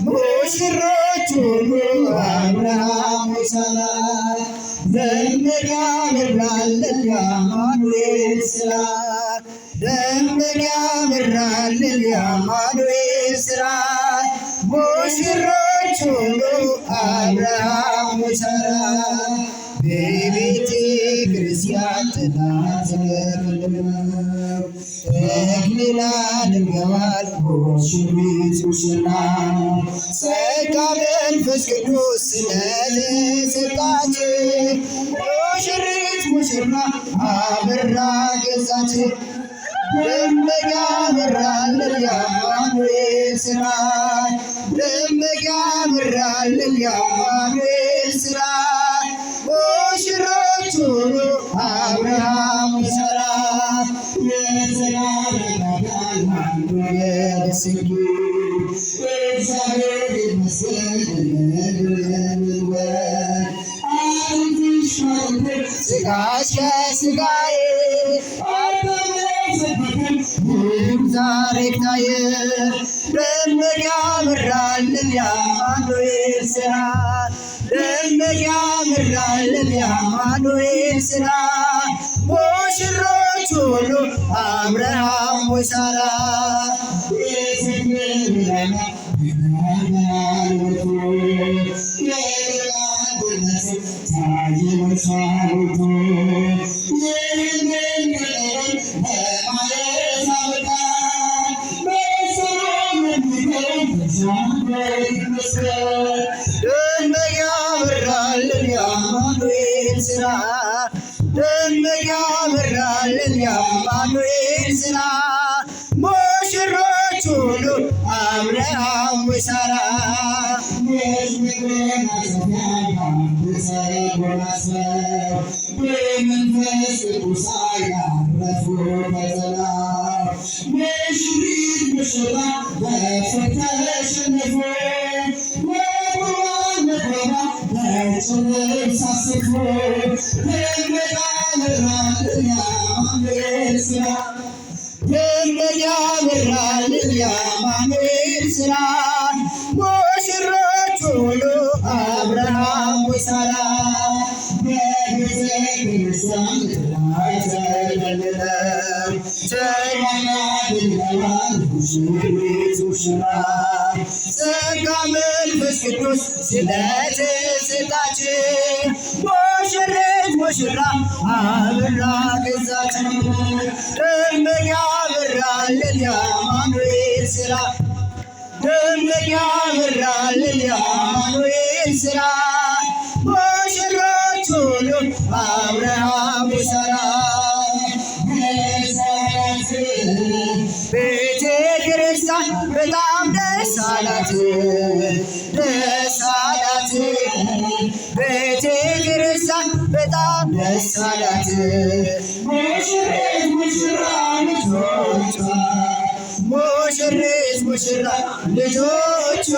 ሙሽሮቹ አብርሃም ሳራ ደመና በራልን የአማኑኤል ስራ ደመና በራልን የአማኑኤል ስራ ሙሽሮቹ አብርሃም ሳራ በቤተ ክርስቲያን ተናዘርነው ተክሊል አድርገዋል ሙሽሪት ሙሽራ ጸጋ መንፈስ ቅዱስ ስለተሰጣቸው ሙሽሪት ሙሽራ አበራ ገጻቸው ደመና በራልን የአማኑኤል ስራ ደመና በራልን የአማኑኤል ስራ ሙሽሮቹ አብርሃም ሳራ ስጋሽ ከስጋዬ ዛሬ ታየ ደመና በራልን የአማኑኤል ስራ ደመና በራልን የአማኑኤል ስራ ሙሽሮቹ ሁሉ አብርሃም ሳራ ደመና በራልን የአማኑኤል ስራ ደመና በራልን የአማኑኤል ስራ ሙሽሮቹ ሁሉ አብርሃም ሳራ በመንፈስ ቅዱስ ያረፉ ሙሽሪት ሙሽራ በፍቅር ተሸነፉ ሳስፉ ደመና በራልን የአማኑኤል ስራ ደመና በራልን የአማኑኤል ስራ ሙሽሮቹ ሁሉ አብርሃም ሳራ በቤተ ክርስቲያን ተገለለው ተማማልለዋል ሙሽሪት ሙሽራ ጸጋ መንፈስ ቅዱስ ስለተሰጣቸው ሙሽሪት ሙሽራ አበራ ገጻቸው ደመና በራልን የአማኑኤል ስራ ደመና በራልን የአማኑኤል ስራ ሙሽሮቹ ሁሉ አብርሃም ሳራ ቤተ ክርስቲያን በጣም ደስ አላት ደስ አላት ቤተ ክርስቲያን በጣም ደስ አላት ሙሽሪት ሙሽራ ልጆቿ ሙሽሪት ሙሽራ ልጆቿ